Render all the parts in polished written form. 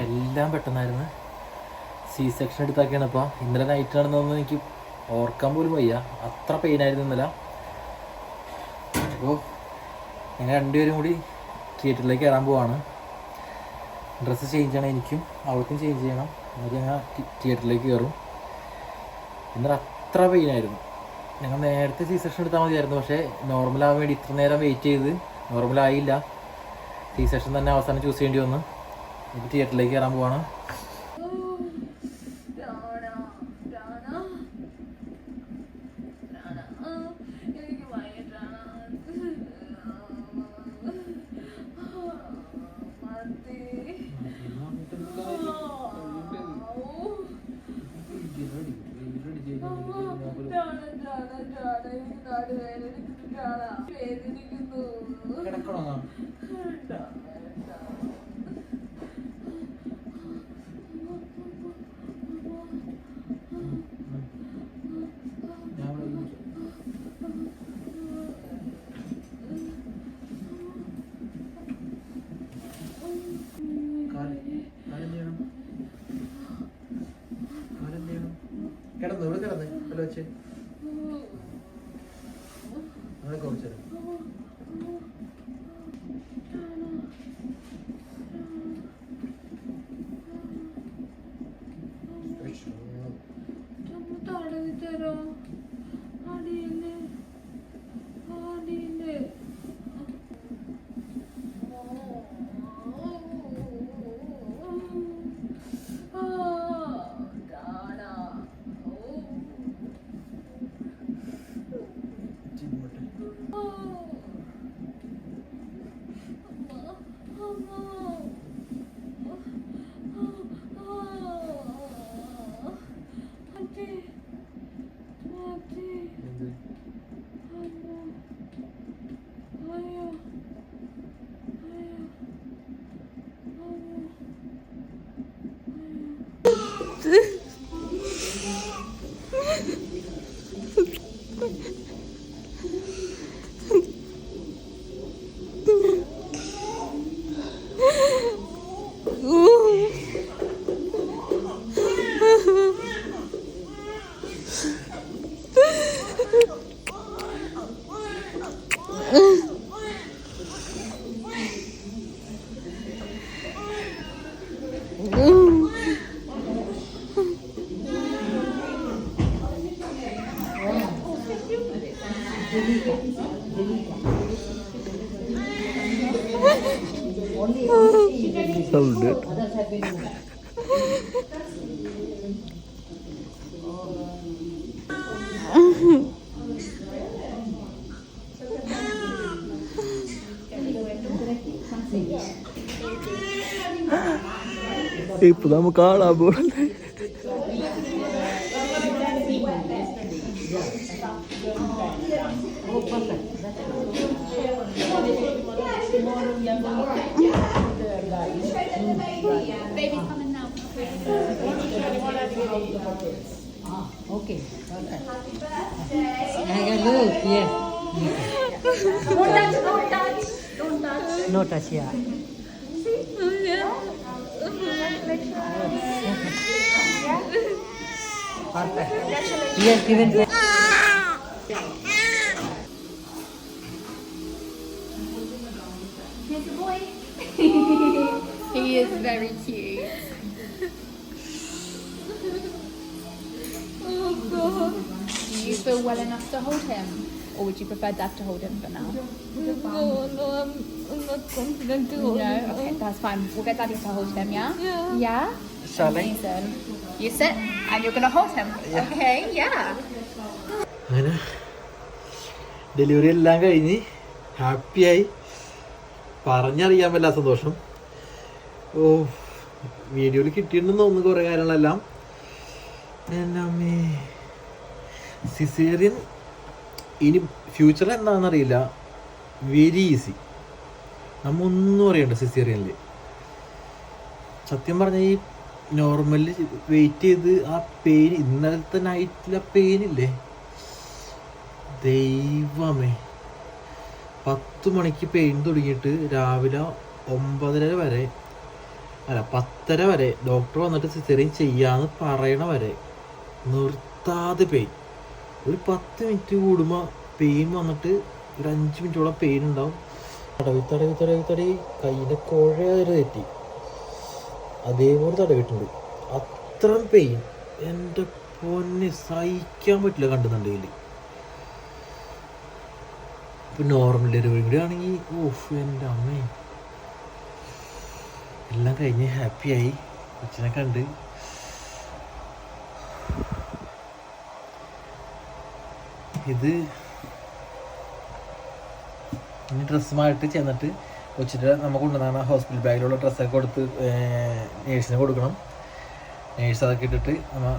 എല്ലാം പെട്ടെന്നായിരുന്നു. C section എടുത്താക്കിയാണ്. അപ്പോൾ ഇന്നലെ നൈറ്റ് നടന്നതൊന്നും എനിക്ക് ഓർക്കാൻ പോലും വയ്യ, അത്ര പെയിനായിരുന്നു ഇന്നലെ. അപ്പോൾ ഞങ്ങൾ രണ്ടുപേരും കൂടി തിയേറ്ററിലേക്ക് കയറാൻ പോവാണ്. ഡ്രസ്സ് ചേഞ്ച് ചെയ്യണം, എനിക്കും അവൾക്കും ചേഞ്ച് ചെയ്യണം. എന്നിട്ട് ഞങ്ങൾ തിയേറ്ററിലേക്ക് കയറും. ഇന്നലെ അത്ര പെയിനായിരുന്നു. ഞങ്ങൾ നേരത്തെ സി സെക്ഷൻ എടുത്താൽ മതിയായിരുന്നു, പക്ഷേ നോർമലാകാൻ വേണ്ടി ഇത്ര നേരം വെയിറ്റ് ചെയ്ത് നോർമലായില്ല. സി സെക്ഷൻ തന്നെ അവസാനം ചൂസ് ചെയ്യേണ്ടി വന്നു. ഇപ്പോൾ തിയേറ്ററിലേക്ക് കയറാൻ പോവാണ്. കിടന്നു ഇവിടെ കിടന്ന് അല്ല വെച്ച് അങ്ങനെ കുറച്ചു ഇപ്പൊ നമുക്ക് കാണാൻ പോകണ്ടേ. Okay. Look, yes. Don't touch. No touch, yeah. Perfect. Yes, given. Here's the boy. He is very cute. Oh God. Do you feel well enough to hold him? Or would you prefer Dad to hold him for now? No, I'm not confident to hold him. No? Okay, that's fine. We'll get Daddy to hold him, yeah? Yeah. Yeah? Shall I? Amazing. You sit and you're going to hold him. Yeah. Okay, yeah. അങ്ങനെ delivery എല്ലാം കഴിഞ്ഞ് ഹാപ്പിയായി, പറഞ്ഞറിയാൻ പറ്റാ സന്തോഷം. ഓ, വീഡിയോയിൽ കിട്ടിയിട്ടുണ്ടെന്ന് തോന്നുന്നു കുറേ കാര്യങ്ങളെല്ലാം. സിസേറിയൻ ഇനി ഫ്യൂച്ചർ എന്താണെന്നറിയില്ല. വെരി ഈസി, നമ്മൊന്നും അറിയണ്ട സിസേറിയനിൽ. സത്യം പറഞ്ഞാൽ ഈ നോർമലി വെയിറ്റ് ചെയ്ത് ആ പെയിൻ, ഇന്നലത്തെ നൈറ്റിലെ പെയിനില്ലേ ദൈവമേ, 10 മണിക്ക് പെയിൻ തുടങ്ങിയിട്ട് രാവിലെ 9:30 വരെ അല്ല 10:30 വരെ ഡോക്ടർ വന്നിട്ട് സിസേറിയൻ ചെയ്യാന്ന് പറയണ വരെ നിർത്താതെ പെയിൻ. ഒരു 10 മിനിറ്റ് കൂടുമ്പോൾ പെയിൻ വന്നിട്ട് ഒരു 5 മിനിറ്റോളം പെയിൻ ഉണ്ടാവും. തടവി കയ്യിൻ്റെ കുഴ വരെ തെറ്റി അതേപോലെ തടവിട്ടുണ്ട്. അത്രയും പെയിൻ എൻ്റെ പൊന്നെ സഹിക്കാൻ പറ്റില്ല കണ്ടുന്നുണ്ടെങ്കിൽ. ഇപ്പം നോർമൽ ഡെലിവറി കൂടി ആണെങ്കിൽ ഓഫ് എൻ്റെ അമ്മേ എല്ലാം കഴിഞ്ഞ് ഹാപ്പിയായി കൊച്ചിനെ കണ്ട്. ഇത് ഇനി ഡ്രസ്സുമായിട്ട് ചെന്നിട്ട് കൊച്ചിൻ്റെ നമ്മൾ കൊണ്ടുവന്ന ഹോസ്പിറ്റൽ ബാഗിലുള്ള ഡ്രസ്സൊക്കെ കൊടുത്ത് നേഴ്സിന് കൊടുക്കണം. നേഴ്സ് അതൊക്കെ ഇട്ടിട്ട് നമ്മൾ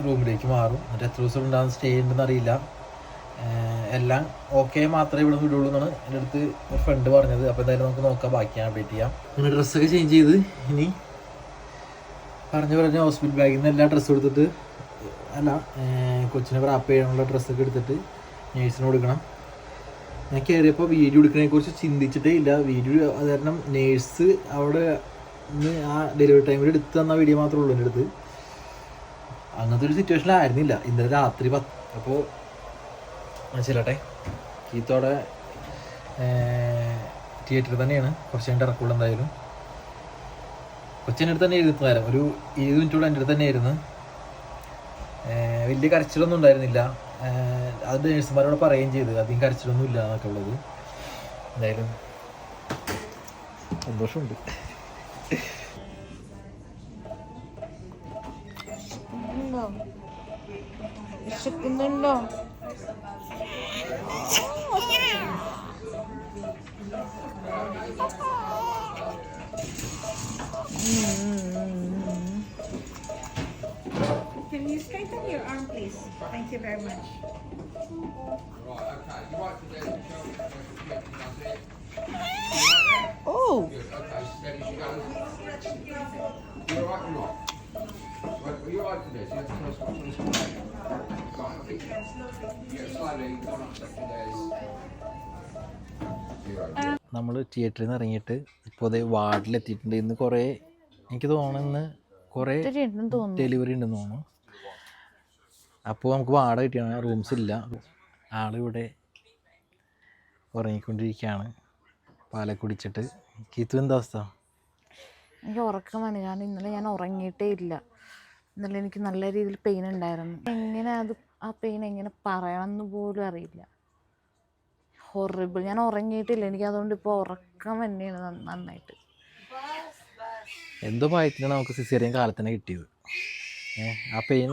റൂമിലേക്ക് മാറും. എന്നിട്ട് എത്ര ദിവസം ഉണ്ടാകുന്ന സ്റ്റേ ഉണ്ടെന്ന് അറിയില്ല. എല്ലാം ഓക്കെ മാത്രമേ ഇവിടെ വിടുള്ളൂ എന്നാണ് എൻ്റെ അടുത്ത് ഒരു ഫ്രണ്ട് പറഞ്ഞത്. അപ്പോൾ എന്തായാലും നമുക്ക് നോക്കാം, ബാക്കി അപ്ഡേറ്റ് ചെയ്യാം. അങ്ങനെ ഡ്രസ്സൊക്കെ ചേഞ്ച് ചെയ്ത് ഇനി പറഞ്ഞ ഹോസ്പിറ്റൽ ബാഗിൽ നിന്ന് എല്ലാ ഡ്രസ്സും എടുത്തിട്ട് കൊച്ചിനെ റാപ്പ് ചെയ്യാനുള്ള ഡ്രസ്സൊക്കെ എടുത്തിട്ട് നേഴ്സിന് കൊടുക്കണം. ഞാൻ കയറിയപ്പോൾ വീഡിയോ എടുക്കുന്നതിനെക്കുറിച്ച് ചിന്തിച്ചിട്ടേ ഇല്ല. വീഡിയോ അത് കാരണം നേഴ്സ് അവിടെ നിന്ന് ആ ഡെലിവറി ടൈമിൽ എടുത്ത് തന്ന വീഡിയോ മാത്രമേ ഉള്ളൂ എൻ്റെ അടുത്ത്. അങ്ങനത്തെ ഒരു സിറ്റുവേഷനിലായിരുന്നില്ല ഇന്നലെ രാത്രി 10. അപ്പോൾ മനസ്സിലാട്ടെ കീത്തോടെ തിയേറ്ററിൽ തന്നെയാണ്. കുറച്ച് കഴിഞ്ഞിട്ട് ഇറക്കുള്ളൂ എന്തായാലും. കൊച്ചിൻ്റെ അടുത്ത് തന്നെ ഇരുന്ന് നേരം ഒരു 20 മിനിറ്റോളം എൻ്റെ അടുത്ത് തന്നെയായിരുന്നു. വലിയ കരച്ചിലൊന്നും ഉണ്ടായിരുന്നില്ല. അത് നേഴ്സുമാരോട് പറയുകയും ചെയ്ത് അധികം കരച്ചിലൊന്നും ഇല്ല എന്നൊക്കെ ഉള്ളത്. എന്തായാലും സന്തോഷമുണ്ട്. വിശക്കുന്നുണ്ടോ? Can you straighten your arm, please? Thank you very much. Oh. നമ്മൾ തിയേറ്ററിൽ നിന്ന് ഇറങ്ങിയിട്ട് ഇപ്പോൾ അതേ വാർഡിലെത്തിയിട്ടുണ്ട്. ഇന്ന് കുറേ എനിക്ക് തോന്നുന്നു കുറേ ഡെലിവറി ഉണ്ടെന്ന് തോന്നുന്നു. അപ്പോൾ നമുക്ക് വാടക കിട്ടിയാണ്, റൂംസ് ഇല്ല. ആളിവിടെ ഉറങ്ങിക്കൊണ്ടിരിക്കുകയാണ് പാല കുടിച്ചിട്ട്. കീത്തു എന്താ അവസ്ഥ? എനിക്ക് ഉറക്കം വന്നു, കാരണം ഇന്നലെ ഞാൻ ഉറങ്ങിയിട്ടേ ഇല്ല. ഇന്നലെ എനിക്ക് നല്ല രീതിയിൽ പെയിൻ ഉണ്ടായിരുന്നു. എങ്ങനെ ആ പെയിൻ എങ്ങനെ പറയണമെന്ന് പോലും അറിയില്ല. ഹൊറിബിൾ. ഞാൻ ഉറങ്ങിയിട്ടില്ല, എനിക്ക് അതുകൊണ്ട് ഇപ്പോൾ ഉറക്കം തന്നെയാണ് നന്നായിട്ട്. എന്തോ ഭയത്തിനാണ് നമുക്ക് സിസേറിയൻ കാലത്തന്നെ കിട്ടിയത്. ആ പെയിൻ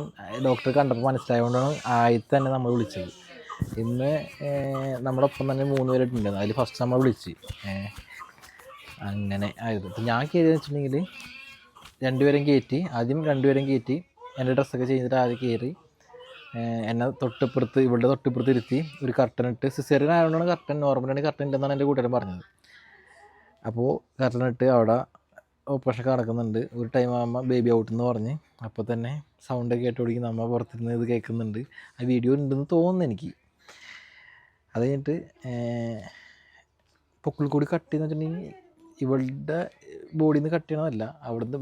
ഡോക്ടർ കണ്ടപ്പോൾ മനസ്സിലായതുകൊണ്ടാണ് ആദ്യത്തെ തന്നെ നമ്മൾ വിളിച്ചത്. ഇന്ന് നമ്മളൊപ്പം തന്നെ 3 പേരായിട്ടുണ്ടായിരുന്നു. അതിൽ ഫസ്റ്റ് നമ്മൾ വിളിച്ച് അങ്ങനെ ആയിരുന്നു. അപ്പം ഞാൻ കയറിയെന്ന് വെച്ചിട്ടുണ്ടെങ്കിൽ 2 പേരും കയറ്റി, ആദ്യം 2 പേരും കയറ്റി എൻ്റെ ഡ്രസ്സൊക്കെ ചെയ്തിട്ട് ആദ്യം കയറി എന്നെ തൊട്ടിപ്പുറത്ത് ഇവളുടെ തൊട്ടിപ്പുറത്ത് ഇരുത്തി ഒരു കർട്ടൻ ഇട്ട്. സിസേറിയൻ ആയതുകൊണ്ടാണ് കർട്ടൻ, നോർമലാണെങ്കിൽ കർട്ടൻ ഉണ്ടെന്നാണ് എൻ്റെ കൂട്ടുകാരൻ പറഞ്ഞത്. അപ്പോൾ കർട്ടൻ ഇട്ട് അവിടെ ഓപ്പറേഷനൊക്കെ നടക്കുന്നുണ്ട്. ഒരു ടൈം ആകുമ്പോൾ ബേബി ഔട്ട് എന്ന് പറഞ്ഞ് അപ്പോൾ തന്നെ സൗണ്ടൊക്കെ കേട്ടോടിക്കും. നമ്മൾ പുറത്തുനിന്ന് ഇത് കേൾക്കുന്നുണ്ട്. ആ വീഡിയോ ഉണ്ടെന്ന് തോന്നുന്നു എനിക്ക്. അത് കഴിഞ്ഞിട്ട് പൊക്കിൾ കൂടി കട്ട് ചെയ്യുന്ന വെച്ചിട്ടുണ്ടെങ്കിൽ ഇവളുടെ ബോഡിയിൽ നിന്ന് കട്ട് ചെയ്യണമല്ല, അവിടുന്ന്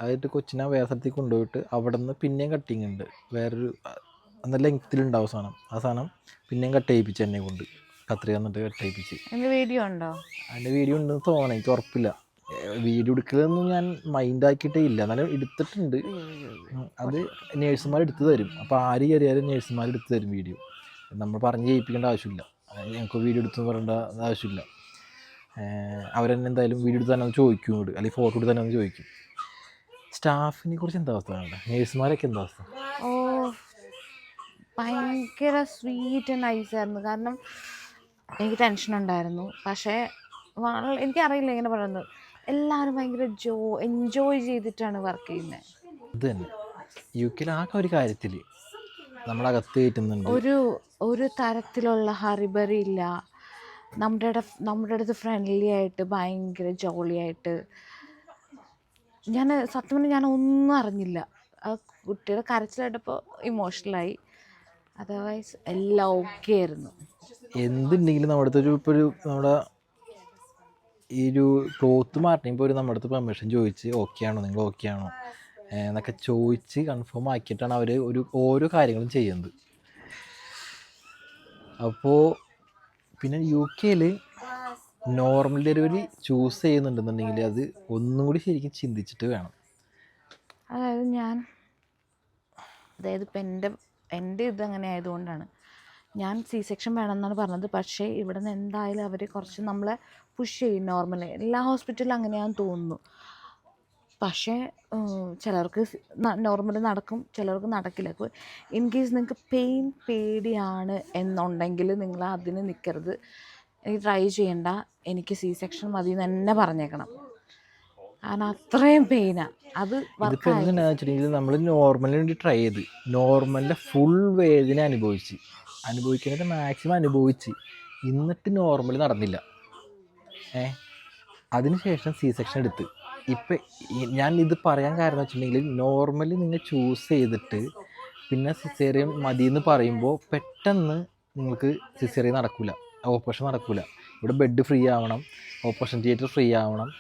അതായിട്ട് കൊച്ചിനെ വേറെ സ്ഥലത്തേക്ക് കൊണ്ടുപോയിട്ട് അവിടെ നിന്ന് പിന്നെയും കട്ടിങ് ഉണ്ട്. വേറൊരു നല്ല ലെങ്ത്തിലുണ്ടാവും സാധനം. ആ സാധനം പിന്നെയും കട്ട് ചെയ്യിപ്പിച്ച് എന്നെ കൊണ്ട് കത്രിക എന്നിട്ട് കട്ട് ചെയ്യിപ്പിച്ച്. അതിൻ്റെ വീഡിയോ ഉണ്ടോ? അതിൻ്റെ വീഡിയോ ഉണ്ടെന്ന് തോന്നണം, എനിക്ക് ഉറപ്പില്ല. വീഡിയോ എടുക്കലൊന്നും ഞാൻ മൈൻഡാക്കിയിട്ടേ ഇല്ല, എന്നാലും എടുത്തിട്ടുണ്ട്. അത് നേഴ്സുമാർ എടുത്തു തരും. അപ്പോൾ ആര് കയറിയാലും നേഴ്സുമാർ എടുത്തു തരും വീഡിയോ. നമ്മൾ പറഞ്ഞ് ചെയ്യിപ്പിക്കേണ്ട ആവശ്യമില്ല. ഞങ്ങൾക്ക് വീഡിയോ എടുത്തെന്ന് പറയേണ്ട ആവശ്യമില്ല. അവരെന്നെ എന്തായാലും വീഡിയോ എടുത്ത് തന്നെ ഒന്ന് ചോദിക്കും ഇങ്ങോട്ട്, അല്ലെങ്കിൽ ഫോട്ടോ എടുത്ത് തന്നെ ഒന്ന് ചോദിക്കും. സ്റ്റാഫിനെ കുറിച്ച് എന്താ അവസ്ഥ? നേഴ്സുമാരൊക്കെ എന്താ അവസ്ഥ? ഓ, ഭയങ്കര സ്വീറ്റ് ആൻഡ് നൈസായിരുന്നു. കാരണം എനിക്ക് ടെൻഷൻ ഉണ്ടായിരുന്നു, പക്ഷേ എനിക്കറിയില്ല എങ്ങനെ പറയുന്നത്. എല്ലാവരും ഭയങ്കര എൻജോയ് ചെയ്തിട്ടാണ് വർക്ക് ചെയ്യുന്നത്. ഇത് തന്നെ UK ആ ഒരു കാര്യത്തിൽ നമ്മളകത്ത് കയറ്റുന്നുണ്ട്. ഒരു തരത്തിലുള്ള ഹറിബറി ഇല്ല. നമ്മുടെ അടുത്ത് ഫ്രണ്ട്ലി ആയിട്ട് ഭയങ്കര ജോളിയായിട്ട്. സത്യം പറഞ്ഞാൽ ഞാൻ ഒന്നും അറിഞ്ഞില്ല. ആ കുട്ടിയുടെ കരച്ചിലായിട്ടപ്പോൾ ഇമോഷണലായി. അതർവൈസ് എല്ലാം ഓക്കെ ആയിരുന്നു. എന്തുണ്ടെങ്കിലും നമ്മുടെ അടുത്തൊരു ഇപ്പോൾ നമ്മുടെ ഈ ഒരു ക്ലോത്ത് മാറ്റണമെങ്കിൽ പോലും നമ്മുടെ അടുത്ത് പെർമിഷൻ ചോദിച്ച് ഓക്കെ ആണോ, നിങ്ങൾ ഓക്കെ ആണോ എന്നൊക്കെ ചോദിച്ച് കൺഫേം ആക്കിയിട്ടാണ് അവർ ഓരോ കാര്യങ്ങളും ചെയ്യുന്നത്. അപ്പോൾ പിന്നെ UK നോർമൽ ഡെലിവറി ചൂസ് ചെയ്യുന്നുണ്ടെന്നുണ്ടെങ്കിൽ അത് ഒന്നും കൂടി ശരിക്കും ചിന്തിച്ചിട്ട് വേണം. അതായത് ഇപ്പം എൻ്റെ ഇതങ്ങനെ ആയതുകൊണ്ടാണ് ഞാൻ C-സെക്ഷൻ വേണമെന്നാണ് പറഞ്ഞത്. പക്ഷേ ഇവിടെ നിന്ന് എന്തായാലും അവർ കുറച്ച് നമ്മളെ പുഷ് ചെയ്യും. നോർമൽ എല്ലാ ഹോസ്പിറ്റലിലും അങ്ങനെയാണെന്ന് തോന്നുന്നു. പക്ഷേ ചിലർക്ക് നോർമൽ നടക്കും, ചിലർക്ക് നടക്കില്ല. അപ്പോൾ ഇൻ കേസ് നിങ്ങൾക്ക് പെയിൻ പേടിയാണ് എന്നുണ്ടെങ്കിൽ നിങ്ങൾ അതിന് നിൽക്കരുത്. എനിക്ക് ട്രൈ ചെയ്യണ്ട, എനിക്ക് C-സെക്ഷൻ മതി എന്ന് തന്നെ പറഞ്ഞേക്കണം. കാരണം അത്രയും പെയിനാണ് അത്. ഇതിപ്പോൾ എന്താണെന്ന് വെച്ചിട്ടുണ്ടെങ്കിൽ നമ്മൾ നോർമലിന് വേണ്ടി ട്രൈ ചെയ്ത് നോർമലിൻ്റെ ഫുൾ വേദന അനുഭവിക്കുന്നത് മാക്സിമം അനുഭവിച്ച് എന്നിട്ട് നോർമൽ നടന്നില്ല. അതിനുശേഷം C-സെക്ഷൻ എടുത്ത്. ഇപ്പം ഞാൻ ഇത് പറയാൻ കാരണം വെച്ചിട്ടുണ്ടെങ്കിൽ നോർമലി നിങ്ങൾ ചൂസ് ചെയ്തിട്ട് പിന്നെ സിസേറിയൻ മതി എന്ന് പറയുമ്പോൾ പെട്ടെന്ന് നിങ്ങൾക്ക് സിസേറിയൻ നടക്കില്ല, ഓപ്പറേഷൻ നടക്കില്ല. ഇവിടെ ബെഡ് ഫ്രീ ആവണം, ഓപ്പറേഷൻ തിയേറ്റർ ഫ്രീ ആവണം.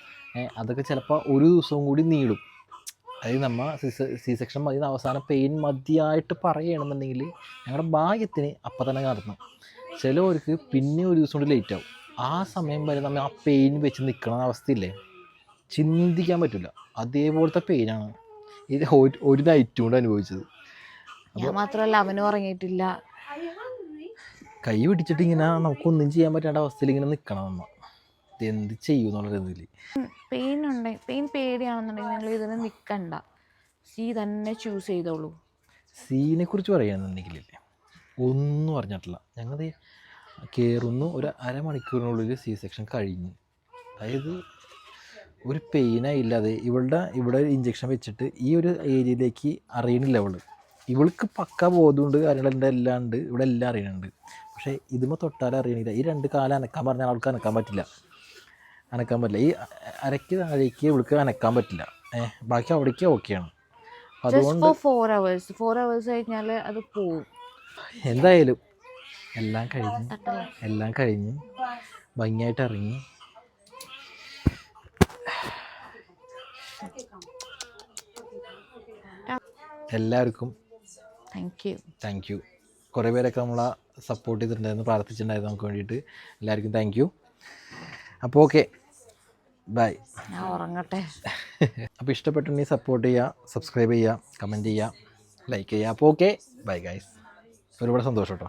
അതൊക്കെ ചിലപ്പോൾ ഒരു ദിവസവും കൂടി നീളും. അതായത് നമ്മൾ C-സെക്ഷൻ മതി അവസാനം പെയിൻ മതിയായിട്ട് പറയുകയാണെന്നുണ്ടെങ്കിൽ ഞങ്ങളുടെ ഭാഗ്യത്തിന് അപ്പം തന്നെ നടന്നു. ചിലവർക്ക് പിന്നെ ഒരു ദിവസം കൂടി ലേറ്റ് ആവും. ആ സമയം വരെ നമ്മൾ ആ പെയിൻ വെച്ച് നിൽക്കണ അവസ്ഥയില്ലേ, ചിന്തിക്കാൻ പറ്റില്ല. അതേപോലത്തെ പെയിനാണ് ഇത് ഒരു നൈറ്റും കൊണ്ട് അനുഭവിച്ചത്. ഞാൻ മാത്രമല്ല അവനും ഉറങ്ങിയിട്ടില്ല. കൈ പിടിച്ചിട്ട് ഇങ്ങനെ നമുക്കൊന്നും ചെയ്യാൻ പറ്റാത്ത അവസ്ഥയിൽ ഇങ്ങനെ നിൽക്കണം. നമ്മൾ എന്ത് ചെയ്യും എന്നുള്ളൊരിതിൽ പെയിൻ പേടിയാണെന്നുണ്ടെങ്കിൽ നിങ്ങൾ ഇതിന് നിൽക്കണ്ട, C തന്നെ ചൂസ് ചെയ്തോളൂ. സീനെ കുറിച്ച് പറയുകയാണെന്നുണ്ടെങ്കിലേ ഒന്നും അറിഞ്ഞിട്ടില്ല. ഞങ്ങൾ കയറുന്നു, ഒരു അരമണിക്കൂറിനുള്ളിൽ C-സെക്ഷൻ കഴിഞ്ഞു. അതായത് ഒരു പെയിനായില്ലാതെ ഇവിടെ ഇഞ്ചക്ഷൻ വെച്ചിട്ട് ഈ ഒരു ഏരിയയിലേക്ക് അറിയണില്ല. ഇവൾക്ക് പക്ക ബോധമുണ്ട്, കാര്യങ്ങളെല്ലാം ഉണ്ട്, ഇവിടെ എല്ലാം അറിയുന്നുണ്ട്. പക്ഷേ ഇതുമ്പോൾ തൊട്ടാലും അറിയണില്ല. ഈ 2 കാലം അനക്കാൻ പറഞ്ഞാൽ അവൾക്ക് അനക്കാൻ പറ്റില്ല. ഈ അരയ്ക്ക് താഴേക്ക് ഇവൾക്ക് അനക്കാൻ പറ്റില്ല. ബാക്കി അവിടേക്ക് ഓക്കെയാണ്. അതുകൊണ്ട് 4 hours കഴിഞ്ഞാൽ അത് പോവും. എന്തായാലും എല്ലാം കഴിഞ്ഞ് ഭംഗിയായിട്ട് ഇറങ്ങി. എല്ലാവർക്കും താങ്ക് യു. കുറേ പേരൊക്കെ നമ്മളെ സപ്പോർട്ട് ചെയ്തിട്ടുണ്ടായിരുന്നു, പ്രാർത്ഥിച്ചിട്ടുണ്ടായിരുന്നു നമുക്ക് വേണ്ടിയിട്ട്. എല്ലാവർക്കും താങ്ക് യു. അപ്പോൾ ഓക്കെ, ബൈ. ഞാൻ ഉറങ്ങട്ടെ. അപ്പോൾ ഇഷ്ടപ്പെട്ടുണ്ടെങ്കിൽ സപ്പോർട്ട് ചെയ്യുക, സബ്സ്ക്രൈബ് ചെയ്യുക, കമൻറ്റ് ചെയ്യുക, ലൈക്ക് ചെയ്യുക. അപ്പോൾ ഓക്കെ, ബൈ ഗൈസ്. ഒരുപാട് സന്തോഷം കേട്ടോ.